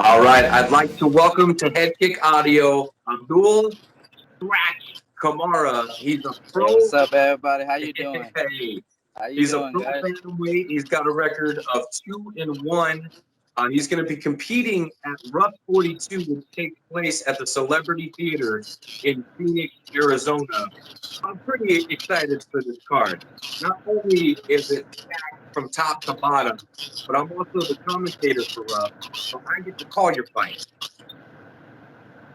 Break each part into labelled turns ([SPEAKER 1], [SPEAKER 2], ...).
[SPEAKER 1] All right, I'd like to welcome to Head Kick Audio Abdul Kamara. He's a
[SPEAKER 2] Hey,
[SPEAKER 1] pro.
[SPEAKER 2] what's up, everybody? How you doing?
[SPEAKER 1] Hey,
[SPEAKER 2] How you
[SPEAKER 1] he's a
[SPEAKER 2] doing,
[SPEAKER 1] pro
[SPEAKER 2] guys?
[SPEAKER 1] bantamweight. He's got a record of 2-1. He's going to be competing at RUF 42, which takes place at the Celebrity Theater in Phoenix, Arizona. I'm pretty excited for this card. Not only is it stacked from top to bottom, but I'm also the commentator for RUF, so I get to call your fight.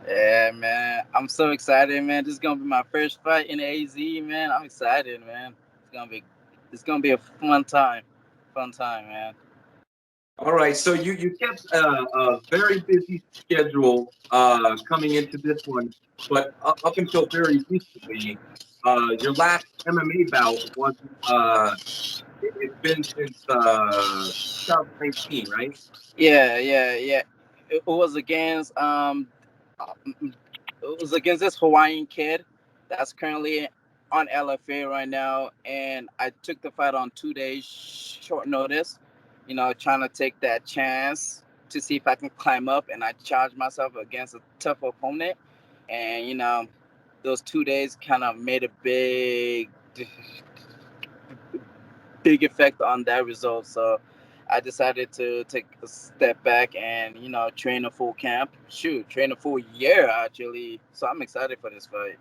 [SPEAKER 2] Yeah, man. I'm so excited, man. This is gonna be my first fight in AZ, man. I'm excited, man. It's gonna be a fun time. Fun time, man.
[SPEAKER 1] All right, so you kept a very busy schedule coming into this one, but up until very recently, your last MMA bout was it's been since 2019, right?
[SPEAKER 2] Yeah. It was against this Hawaiian kid that's currently on LFA right now, and I took the fight on 2 days short notice. Trying to take that chance to see if I can climb up, and I charged myself against a tough opponent, and those 2 days kind of made a big effect on that result. So I decided to take a step back and train a full camp. Shoot, train a full year actually. So I'm excited for this fight.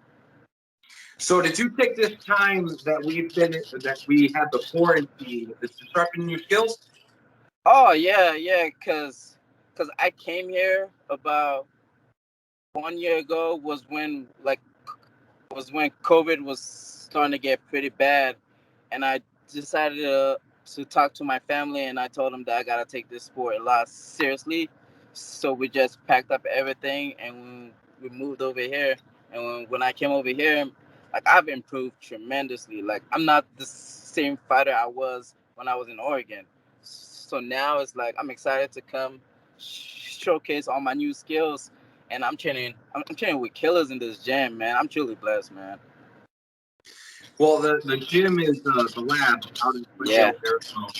[SPEAKER 1] So did you take this time that we had the quarantine to sharpen your skills?
[SPEAKER 2] Oh yeah, cause I came here about 1 year ago was when COVID was starting to get pretty bad, and I decided to talk to my family, and I told them that I gotta take this sport a lot seriously. So we just packed up everything and we moved over here. And when I came over here, like I've improved tremendously. Like I'm not the same fighter I was when I was in Oregon. So now it's like I'm excited to come showcase all my new skills, and I'm training. I'm training with killers in this gym, man. I'm truly blessed, man.
[SPEAKER 1] Well, the gym is the lab out in
[SPEAKER 2] Yeah.
[SPEAKER 1] Springdale, Arizona,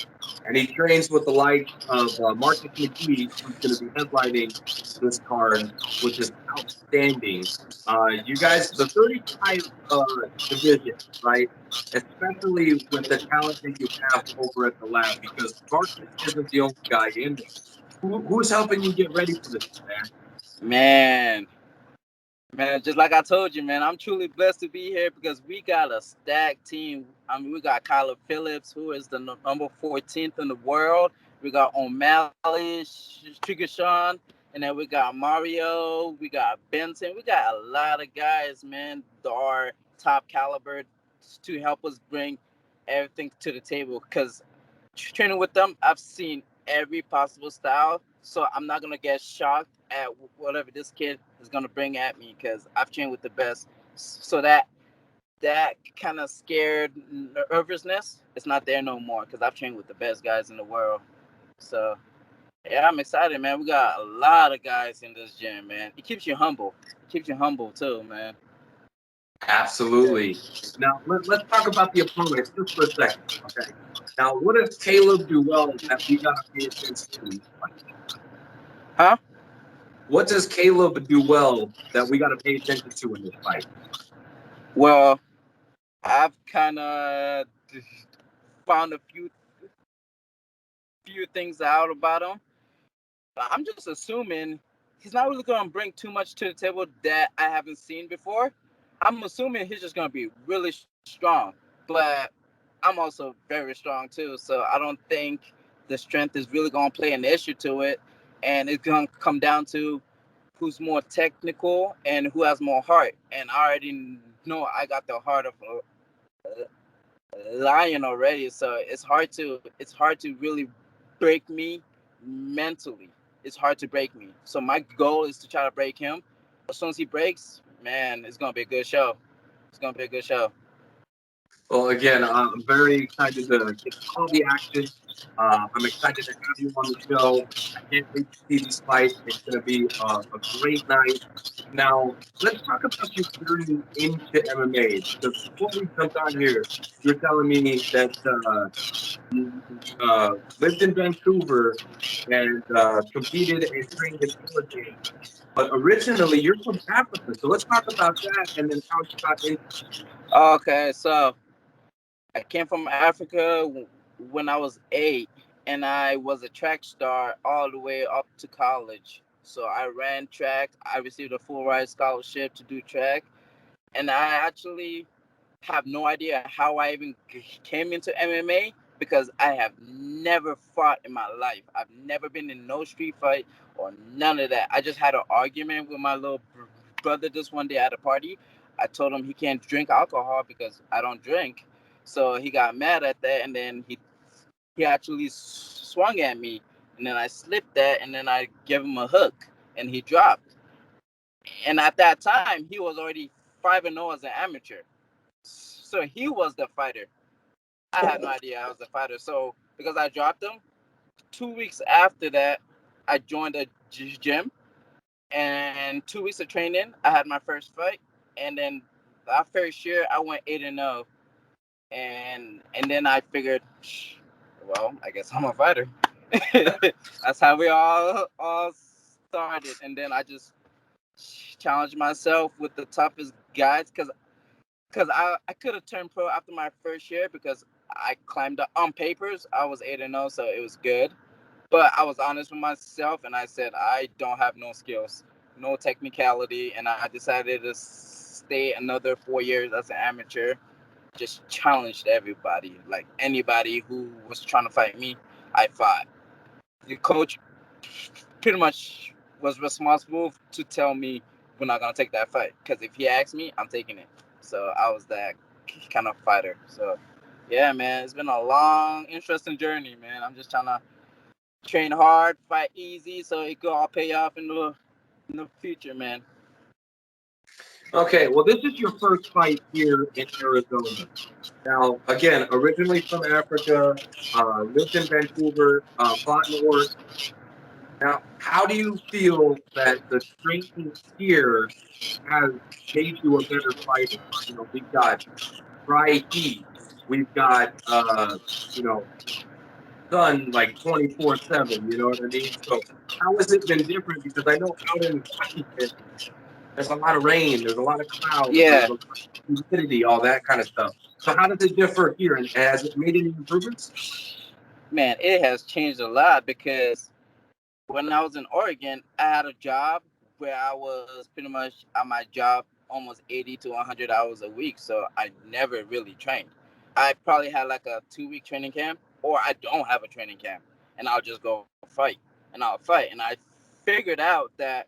[SPEAKER 1] and he trains with the likes of Marcus McGee, who's going to be headlining this card, which is outstanding. You guys, the 35 division, right? Especially with the talent that you have over at the lab, because Marcus isn't the only guy in there. Who's helping you get ready for this, man?
[SPEAKER 2] Man, man, just like I told you, man, I'm truly blessed to be here because we got a stacked team. I mean, we got Kyler Phillips, who is the number 14th in the world. We got O'Malley, Trigger Sean, and then we got Mario. We got Benson. We got a lot of guys, man, that are top caliber to help us bring everything to the table. Because training with them, I've seen every possible style, so I'm not gonna get shocked at whatever this kid is gonna bring at me because I've trained with the best. So that kind of scared nervousness, it's not there no more because I've trained with the best guys in the world. So yeah, I'm excited, man. We got a lot of guys in this gym, man. It keeps you humble. It keeps you humble too, man.
[SPEAKER 1] Absolutely. Now, let's talk about the opponent just for a second, okay? Now, what does Caleb do well that we got to pay attention to in this fight?
[SPEAKER 2] Huh?
[SPEAKER 1] What does Caleb do well that we got to pay attention to in this fight?
[SPEAKER 2] Well, I've kind of found a few things out about him. I'm just assuming he's not really going to bring too much to the table that I haven't seen before. I'm assuming he's just going to be really strong, but I'm also very strong too. So I don't think the strength is really going to play an issue to it. And it's going to come down to who's more technical and who has more heart. And I already know I got the heart of a lion already. So it's hard to really break me mentally. It's hard to break me. So my goal is to try to break him. As soon as he breaks, man, it's gonna be a good show. It's gonna be a good show.
[SPEAKER 1] Well, again, I'm very excited to get all the action. I'm excited to have you on the show. I can't wait to see these fights. It's going to be a great night. Now, let's talk about your journey into MMA. Because before we jumped on here, you're telling me that you lived in Vancouver and competed and trained in Oregon. But originally, you're from Africa. So let's talk about that and then how you got into.
[SPEAKER 2] Okay, so I came from Africa when I was 8, and I was a track star all the way up to college. So I ran track. I received a full ride scholarship to do track, and I actually have no idea how I even came into MMA because I have never fought in my life. I've never been in no street fight or none of that. I just had an argument with my little brother this one day at a party. I told him he can't drink alcohol because I don't drink. So he got mad at that, and then he actually swung at me, and then I slipped that, and then I gave him a hook, and he dropped. And at that time, he was already 5-0 as an amateur. So he was the fighter. I had no idea I was the fighter. So because I dropped him, 2 weeks after that, I joined a gym, and 2 weeks of training, I had my first fight, and then our first year I went 8-0, and then I figured, well, I guess I'm a fighter. That's how we all started, and then I just challenged myself with the toughest guys because I could have turned pro after my first year because I climbed up on papers. I was 8-0, so it was good. But I was honest with myself, and I said I don't have no skills, no technicality, and I decided to stay another 4 years as an amateur. Just challenged everybody, like anybody who was trying to fight me, I fought. The coach pretty much was responsible to tell me we're not gonna take that fight because if he asked me, I'm taking it. So I was that kind of fighter. So yeah, man, it's been a long, interesting journey, man. I'm just trying to train hard, fight easy, so it could all pay off in the future, man.
[SPEAKER 1] Okay, well, this is your first fight here in Arizona. Now, again, originally from Africa, lived in Vancouver, fought in Oregon. Now, how do you feel that the training here has made you a better fighter? You know, we've got dry heat, we've got, you know, sun like 24/7. You know what I mean? So, how has it been different? Because I know out in Washington, there's a lot of rain, there's a lot of clouds, there's
[SPEAKER 2] Yeah,
[SPEAKER 1] a lot of humidity, all that kind of stuff. So, how does it differ here? And has it made any improvements?
[SPEAKER 2] man, it has changed a lot because when I was in Oregon, I had a job where I was pretty much at my job almost 80 to 100 hours a week. So I never really trained. I probably had like a 2 week training camp, or I don't have a training camp, and I'll just go fight and I'll fight. And I figured out that,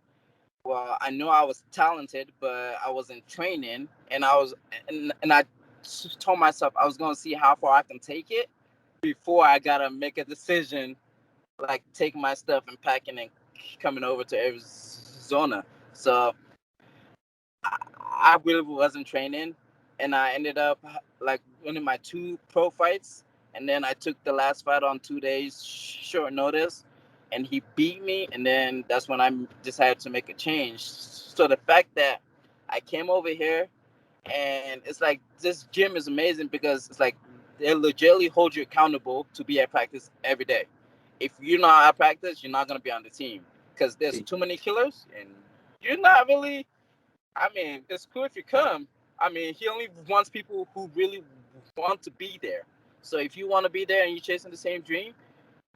[SPEAKER 2] well, I knew I was talented, but I wasn't training. And I told myself I was going to see how far I can take it before I got to make a decision like taking my stuff and packing and coming over to Arizona. So I really wasn't training, and I ended up like winning my 2 pro fights, and then I took the last fight on 2 days short notice, and he beat me, and then that's when I decided to make a change. So the fact that I came over here, and it's like this gym is amazing because it's like they legitimately hold you accountable to be at practice every day. If you're not at practice, you're not gonna be on the team because there's too many killers, and you're not really. I mean, it's cool if you come. I mean, he only wants people who really want to be there. So if you want to be there and you're chasing the same dream,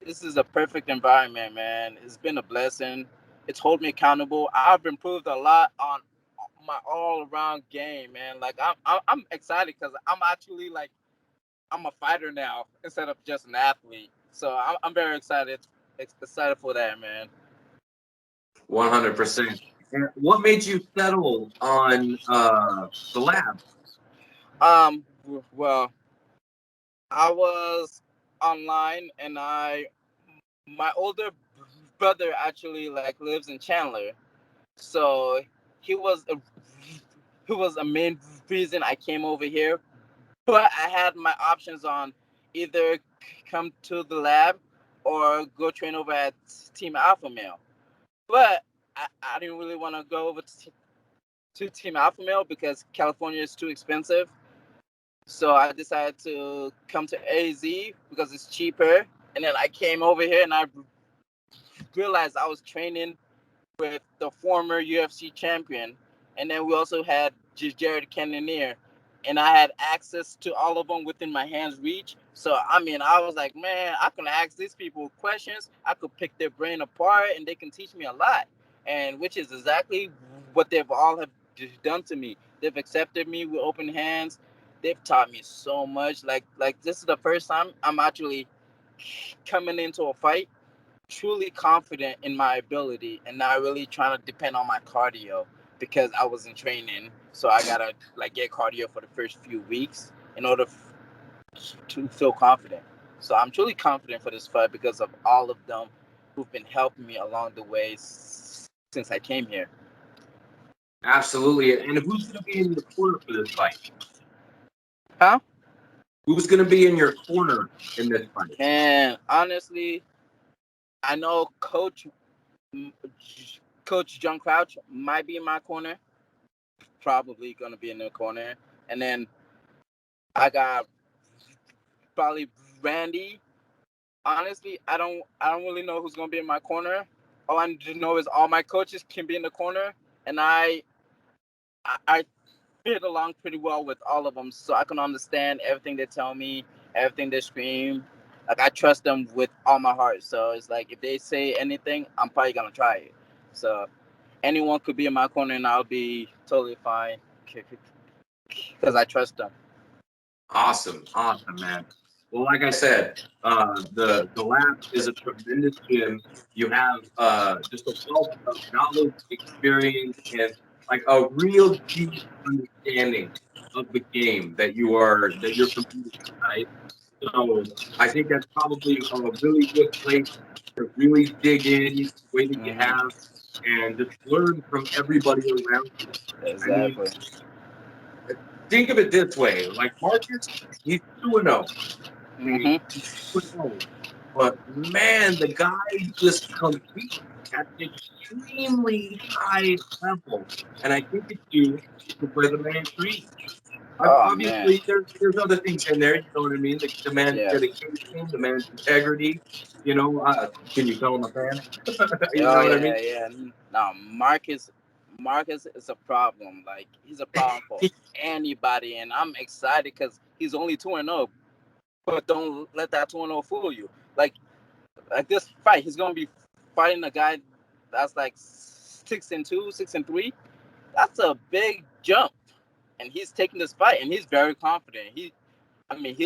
[SPEAKER 2] this is a perfect environment, man. It's been a blessing. It's hold me accountable. I've improved a lot on my all-around game, man. Like I'm excited because I'm actually like I'm a fighter now instead of just an athlete. So I'm very excited for that, man.
[SPEAKER 1] 100%. And what made you settle on the lab?
[SPEAKER 2] Well, I was online, and my older brother actually like lives in Chandler, so he was a he was a main reason I came over here. But I had my options on either come to the lab or go train over at Team Alpha Male. But I didn't really want to go over to Team Alpha Male because California is too expensive. So I decided to come to AZ because it's cheaper. And then I came over here and I realized I was training with the former UFC champion. And then we also had Jared Cannonier. And I had access to all of them within my hand's reach. So, I mean, I was like, man, I can ask these people questions. I could pick their brain apart and they can teach me a lot. And which is exactly what they've all have done to me. They've accepted me with open hands. They've taught me so much. Like this is the first time I'm actually coming into a fight truly confident in my ability and not really trying to depend on my cardio because I wasn't training. So I gotta like get cardio for the first few weeks in order to feel confident. So I'm truly confident for this fight because of all of them who've been helping me along the way since I came here.
[SPEAKER 1] Absolutely. And who's going to be in your corner for this fight?
[SPEAKER 2] Huh?
[SPEAKER 1] Who's going to be in your corner in this fight?
[SPEAKER 2] And honestly, I know Coach John Crouch might be in my corner. Probably gonna be in the corner. And then I got probably Randy. Honestly, I don't really know who's gonna be in my corner. All I just know is all my coaches can be in the corner, and I fit along pretty well with all of them, so I can understand everything they tell me, everything they scream. Like I trust them with all my heart. So it's like if they say anything, I'm probably gonna try it. So anyone could be in my corner, and I'll be totally fine because I trust them.
[SPEAKER 1] Awesome, man. Well, like I said, the lab is a tremendous gym. You have just a wealth of knowledge, experience, and like a real deep understanding of the game that you're competing in, right? So I think that's probably a really good place to really dig in the way that you
[SPEAKER 2] Mm-hmm.
[SPEAKER 1] have and just learn from everybody around you. I mean,
[SPEAKER 2] Exactly.
[SPEAKER 1] think of it this way: like Marcus, he's 2-0.
[SPEAKER 2] Mm-hmm.
[SPEAKER 1] But man, the guy just competes at an extremely high level, and I think it's due to where the man trains.
[SPEAKER 2] Oh man.
[SPEAKER 1] Obviously, there's other things in there. You know what I mean? The man's
[SPEAKER 2] Yeah.
[SPEAKER 1] dedication, the man's integrity. You know, can you tell him a fan? You
[SPEAKER 2] Oh
[SPEAKER 1] know what I mean?
[SPEAKER 2] yeah. No, Marcus is a problem. Like he's a problem for anybody, and I'm excited because he's only 2-0. But don't let that 2-0 fool you. Like this fight, he's gonna be fighting a guy that's like 6-2, 6-3. That's a big jump, and he's taking this fight, and he's very confident. He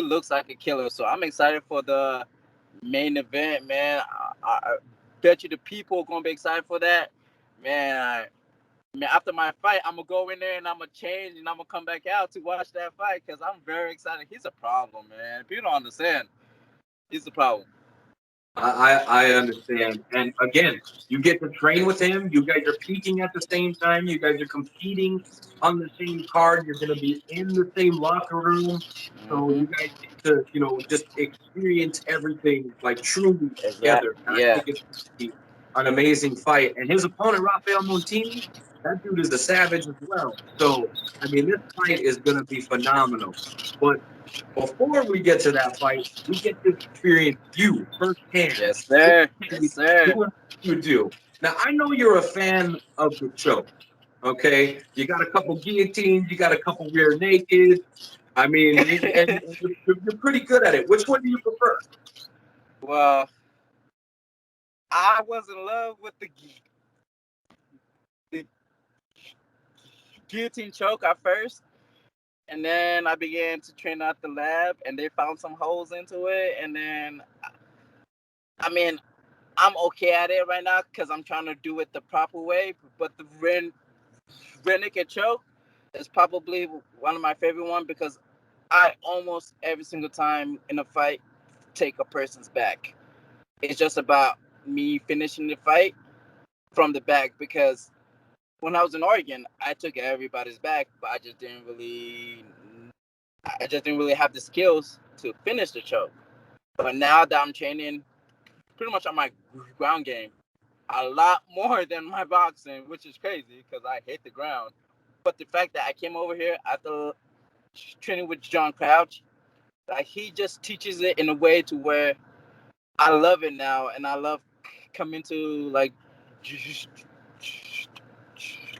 [SPEAKER 2] looks like a killer. So I'm excited for the main event, man. I bet you the people are gonna be excited for that, man. Man, after my fight, I'm gonna go in there and I'm gonna change and I'm gonna come back out to watch that fight because I'm very excited. He's a problem, man. People don't understand. He's the problem.
[SPEAKER 1] I understand. And again, you get to train with him. You guys are peaking at the same time. You guys are competing on the same card. You're going to be in the same locker room. So
[SPEAKER 2] Mm-hmm.
[SPEAKER 1] you guys get to, just experience everything like truly together. And I
[SPEAKER 2] Yeah.
[SPEAKER 1] think it's going to be an amazing fight. And his opponent, Rafael Montini, that dude is a savage as well. So, I mean, this fight is going to be phenomenal. But before we get to that fight, we get to experience you firsthand.
[SPEAKER 2] Yes, sir. Yes,
[SPEAKER 1] Doing
[SPEAKER 2] sir.
[SPEAKER 1] what you do. Now, I know you're a fan of the show. Okay, you got a couple guillotines, you got a couple rear naked. I mean, and you're pretty good at it. Which one do you prefer?
[SPEAKER 2] Well, I was in love with the guillotine choke at first, and then I began to train at the lab, and they found some holes into it, and then I mean, I'm okay at it right now because I'm trying to do it the proper way. But the rear naked choke is probably one of my favorite ones because I almost every single time in a fight take a person's back. It's just about me finishing the fight from the back because when I was in Oregon, I took everybody's back, but I just didn't really I just didn't really have the skills to finish the choke. But now that I'm training pretty much on my ground game, a lot more than my boxing, which is crazy because I hate the ground. But the fact that I came over here after training with John Crouch, like he just teaches it in a way to where I love it now, and I love coming to like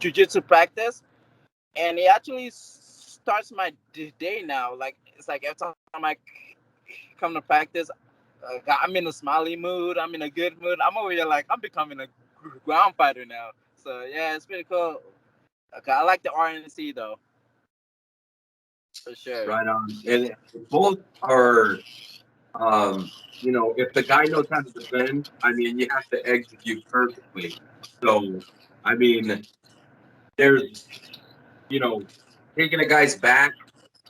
[SPEAKER 2] jiu-jitsu practice, and it actually starts my day now. Like it's like every time I come to practice, I'm in a smiley mood. I'm in a good mood. I'm over here like I'm becoming a ground fighter now. So yeah, it's pretty cool. Okay, I like the RNC though, for sure.
[SPEAKER 1] Right on. And both are, you know, if the guy knows how to defend, I mean, you have to execute perfectly. So, I mean, there's, you know, taking a guy's back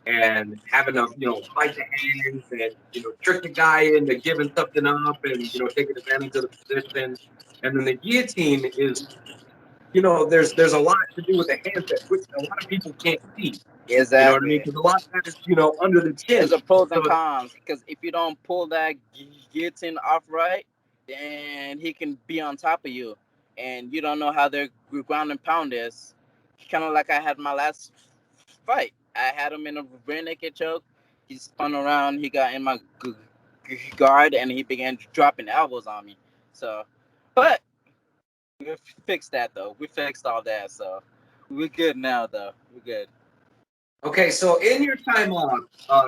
[SPEAKER 1] and having to, you know, fight the hands and, you know, trick the guy into giving something up and, you know, taking advantage of the position. And then the guillotine is, you know, there's a lot to do with the handset, which a lot of people can't see. You know what I mean?
[SPEAKER 2] Exactly.
[SPEAKER 1] Because a lot of that is, you know, under the chin.
[SPEAKER 2] There's a pros and
[SPEAKER 1] So,
[SPEAKER 2] cons because if you don't pull that guillotine off right, then he can be on top of you, and you don't know how their ground and pound is. Kind of like I had my last fight. I had him in a rear naked choke. He spun around. He got in my guard, and he began dropping elbows on me. So, but we fixed that though. We fixed all that, so we're good now though. We're good.
[SPEAKER 1] okay, so in your time off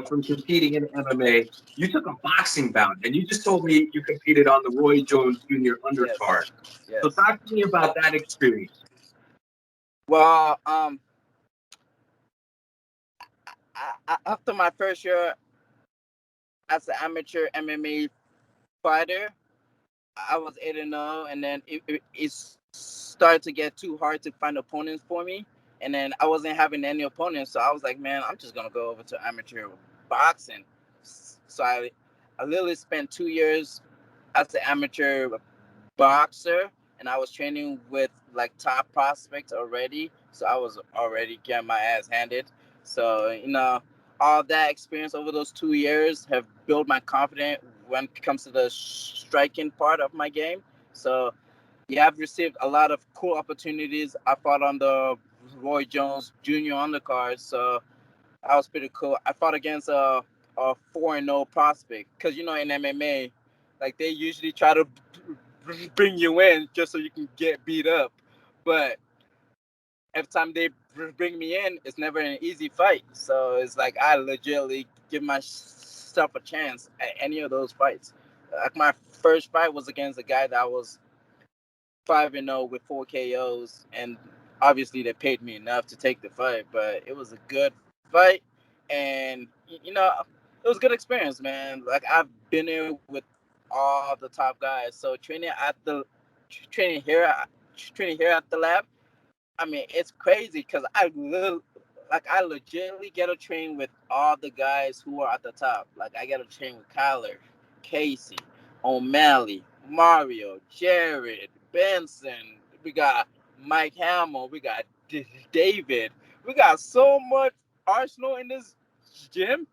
[SPEAKER 1] from competing in MMA, you took a boxing bout, and you just told me you competed on the Roy Jones Jr.
[SPEAKER 2] Yes.
[SPEAKER 1] undercard.
[SPEAKER 2] Yes.
[SPEAKER 1] So talk to me about that experience.
[SPEAKER 2] Well, after my first year as an amateur MMA fighter, I was 8-0, and then it started to get too hard to find opponents for me. And then I wasn't having any opponents, so I was like, man, I'm just gonna go over to amateur boxing. So I literally spent 2 years as an amateur boxer, and I was training with like top prospects already, so I was already getting my ass handed. So all that experience over those 2 years have built my confidence when it comes to the striking part of my game. So yeah, I've received a lot of cool opportunities. I fought on the Roy Jones Jr. undercard, so that was pretty cool. I fought against a 4-0 prospect because in MMA, like they usually try to bring you in just so you can get beat up, but every time they bring me in, it's never an easy fight. So it's like I legitimately give myself a chance at any of those fights. Like my first fight was against a guy that was 5-0 with 4 KOs, and obviously they paid me enough to take the fight, but it was a good fight, and it was a good experience, man. Like I've been there with all the top guys, so training here at the lab. I mean, it's crazy because I legitimately get to train with all the guys who are at the top. Like I get to train with Kyler, Casey, O'Malley, Mario, Jared, Benson. We got Mike Hamill. We got David. We got so much arsenal in this gym.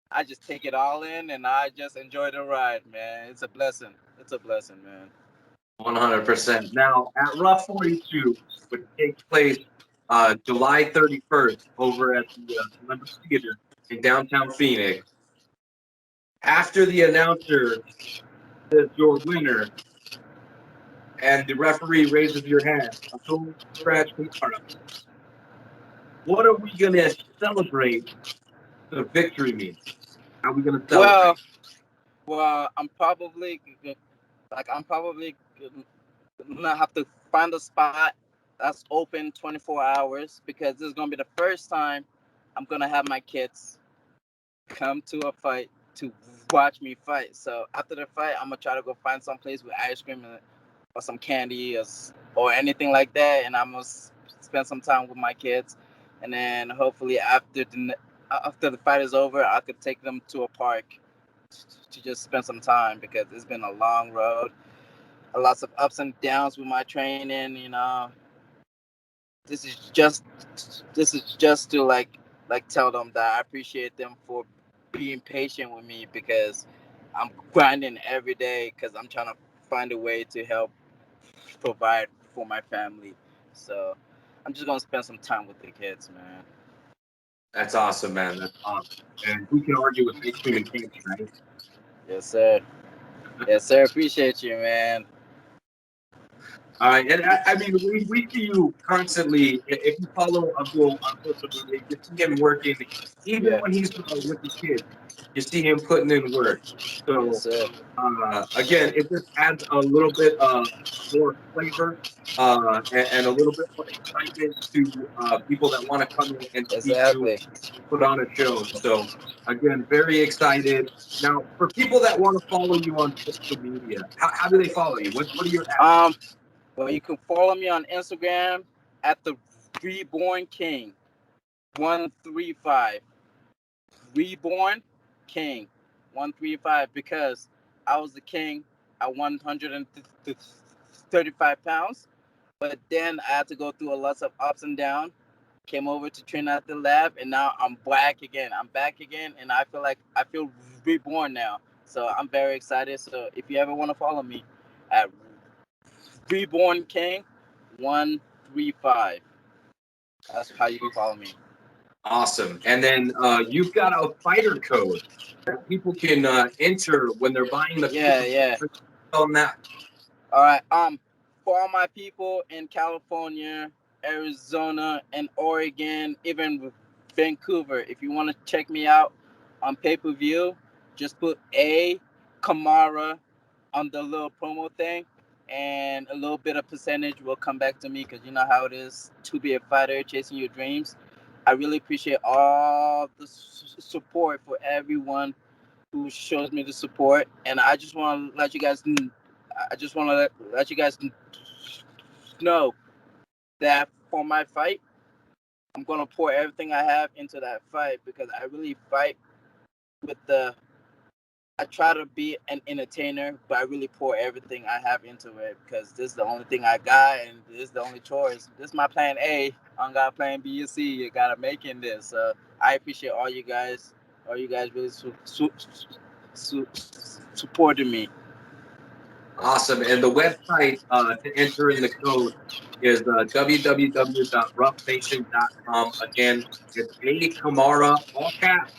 [SPEAKER 2] I just take it all in and I just enjoy the ride, man. It's a blessing. It's a blessing, man.
[SPEAKER 1] 100%. Now, at RUF 42, which takes place July 31st over at the Columbus Theater in downtown Phoenix, after the announcer says your winner and the referee raises your hand, Abdul Kamara, what are we going to celebrate the victory means? How are we going to celebrate?
[SPEAKER 2] Well, I'm probably gonna have to find a spot that's open 24 hours because this is gonna be the first time I'm gonna have my kids come to a fight to watch me fight. So after the fight, I'm gonna try to go find some place with ice cream or some candy or anything like that, and I'm gonna spend some time with my kids, and then hopefully after the fight is over, I could take them to a park to just spend some time because it's been a long road, lots of ups and downs with my training. This is just to like like tell them that I appreciate them for being patient with me because I'm grinding every day because I'm trying to find a way to help provide for my family. So I'm just gonna spend some time with the kids, man.
[SPEAKER 1] That's awesome, man. That's awesome. And who can argue with ice cream and candy, right?
[SPEAKER 2] Yes, sir. Yes, sir. Appreciate you, man.
[SPEAKER 1] And I mean, we see you constantly. If you follow Abdul on social media, you see him working, even
[SPEAKER 2] Yeah.
[SPEAKER 1] when he's with the kids. You see him putting in work.
[SPEAKER 2] Yes,
[SPEAKER 1] So
[SPEAKER 2] sir.
[SPEAKER 1] again, it just adds a little bit more flavor and a little bit more excitement to people that want to come in and see you
[SPEAKER 2] Exactly.
[SPEAKER 1] put on a show. So again, very excited. Now, for people that want to follow you on social media, how do they follow you? What are your
[SPEAKER 2] Um, well, you can follow me on Instagram at the Reborn King 135. Reborn King 135 because I was the king at 135 pounds. But then I had to go through a lot of ups and downs. Came over to train at the lab, and now I'm back again. I'm back again, and I feel reborn now. So I'm very excited. So if you ever want to follow me at Reborn King 135, that's how you can follow me.
[SPEAKER 1] Awesome. And then you've got a fighter code that people can enter when they're buying the
[SPEAKER 2] Yeah, yeah.
[SPEAKER 1] on that.
[SPEAKER 2] All right. For all my people in California, Arizona, and Oregon, even Vancouver, if you want to check me out on pay-per-view, just put AKAMARA on the little promo thing, and a little bit of percentage will come back to me because you know how it is to be a fighter chasing your dreams. I really appreciate all the support for everyone who shows me the support, and I just want to let you guys. I just want to let you guys know that for my fight, I'm gonna pour everything I have into that fight because I really fight with the. I try to be an entertainer, but I really pour everything I have into it because this is the only thing I got, and this is the only choice. This is my plan A. I don't got plan B or C. You gotta make in this. I appreciate all you guys. All you guys really supported me.
[SPEAKER 1] Awesome. And the website to enter in the code is www.roughNation.com. Again, it's A Kamara, all caps,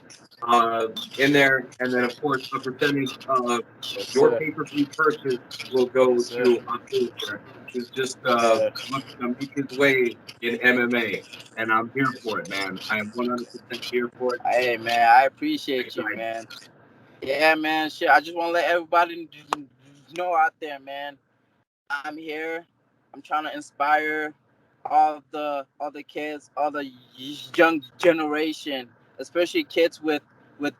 [SPEAKER 1] in there. And then, of course, a percentage of
[SPEAKER 2] Yes,
[SPEAKER 1] your
[SPEAKER 2] sir.
[SPEAKER 1] pay-per-view purchase will
[SPEAKER 2] Yes,
[SPEAKER 1] go
[SPEAKER 2] sir.
[SPEAKER 1] to Abdul here, who's just
[SPEAKER 2] Yes, sir.
[SPEAKER 1] looking to make his way in MMA. And I'm here for it, man. I am 100% here for it.
[SPEAKER 2] Hey, man, I appreciate you,
[SPEAKER 1] Excited.
[SPEAKER 2] man. Yeah, man. Shit, I just want to let everybody know out there, man. I'm here. I'm trying to inspire all the kids, all the young generation, especially kids with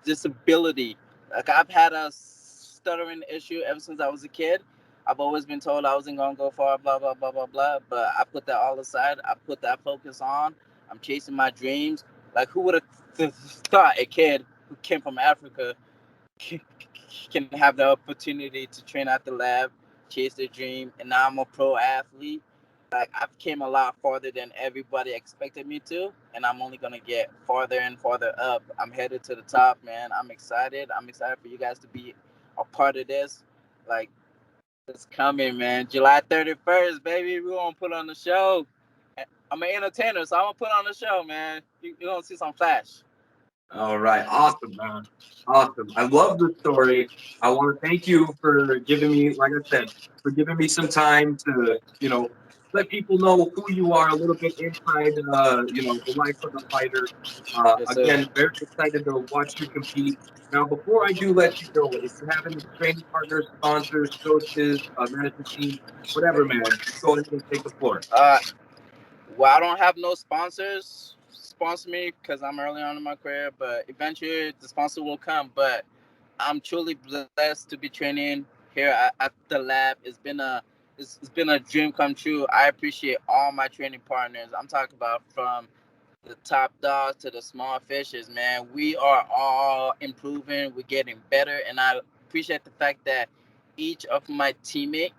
[SPEAKER 2] disability. Like I've had a stuttering issue ever since I was a kid. I've always been told I wasn't gonna go far, blah blah blah blah blah. But I put that all aside. I put that focus on. I'm chasing my dreams. Like who would have thought a kid who came from Africa can have the opportunity to train at the lab, chase their dream, and now I'm a pro athlete. Like I've came a lot farther than everybody expected me to, and I'm only gonna get farther and farther up. I'm headed to the top, man. I'm excited. I'm excited for you guys to be a part of this. Like it's coming, man. July 31st, baby. We're gonna put on the show. I'm an entertainer, so I'm gonna put on the show, man. You're gonna see some flash.
[SPEAKER 1] All right. Awesome, man. Awesome. I love the story. I want to thank you for giving me, like I said, for giving me some time to, let people know who you are a little bit inside, the life of the fighter.
[SPEAKER 2] Yes, sir.
[SPEAKER 1] Again, very excited to watch you compete. Now, before I do let you go, if you have any training partners, sponsors, coaches, management team, whatever, man, go ahead and take the floor.
[SPEAKER 2] Uh, Well, I don't have no sponsors sponsor me because I'm early on in my career, but eventually the sponsor will come. But I'm truly blessed to be training here at the lab. It's been a dream come true. I appreciate all my training partners. I'm talking about from the top dogs to the small fishes, man. We are all improving. We're getting better, and I appreciate the fact that each of my teammates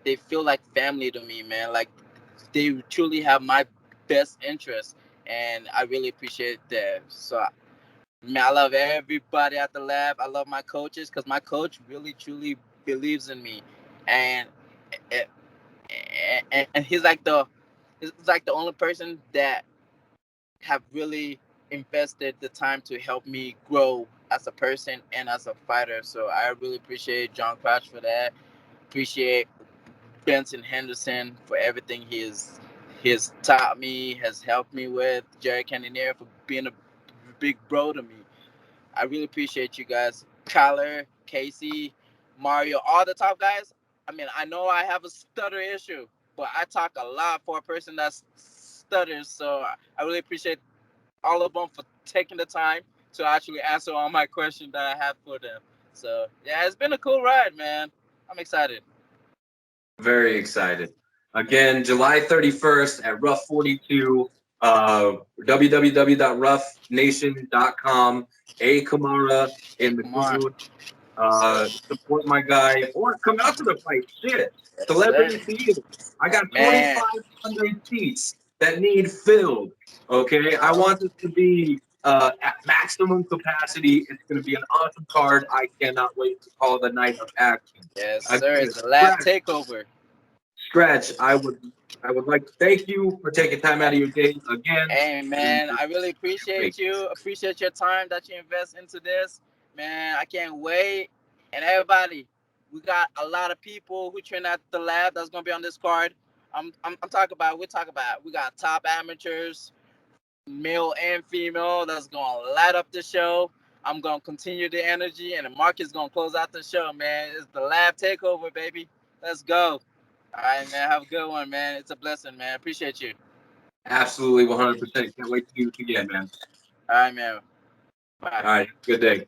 [SPEAKER 2] they feel like family to me, man. Like they truly have my best interest. and I really appreciate that. So, man, I love everybody at the lab. I love my coaches because my coach really truly believes in me, and and he's like the only person that have really invested the time to help me grow as a person and as a fighter. So I really appreciate John Crouch for that. Appreciate Benson Henderson for everything he's taught me, has helped me with. Jerry Cannonier for being a big bro to me. I really appreciate you guys. Kyler, Casey, Mario, all the top guys. I mean, I know I have a stutter issue, but I talk a lot for a person that stutters. So I really appreciate all of them for taking the time to actually answer all my questions that I have for them. So yeah, it's been a cool ride, man. I'm excited.
[SPEAKER 1] Very excited. Again, July 31st at RUF 42, www.ruffnation.com. AKAMARA in the
[SPEAKER 2] Come on.
[SPEAKER 1] booth. Support my guy or come out to the fight. Shit.
[SPEAKER 2] Yes, sir.
[SPEAKER 1] Celebrity theater. I got
[SPEAKER 2] Man.
[SPEAKER 1] 2,500 seats that need filled. Okay. I want this to be at maximum capacity. It's going to be an awesome card. I cannot wait to call the night of action.
[SPEAKER 2] Yes, sir.
[SPEAKER 1] Again,
[SPEAKER 2] It's a lab takeover.
[SPEAKER 1] Scratch, I would like to thank you for taking time out of your day again.
[SPEAKER 2] Hey,
[SPEAKER 1] And
[SPEAKER 2] man, I really appreciate you. Appreciate your time that you invest into this. Man, I can't wait. And everybody, we got a lot of people who train at the lab that's going to be on this card. I'm talking about, we got top amateurs, male and female, that's going to light up the show. I'm going to continue the energy, and the market's going to close out the show, man. It's the lab takeover, baby. Let's go. All right, man. Have a good one, man. It's a blessing, man. Appreciate you.
[SPEAKER 1] absolutely 100%. Can't wait to do this again, man.
[SPEAKER 2] All right, man. Bye.
[SPEAKER 1] All right. Good day.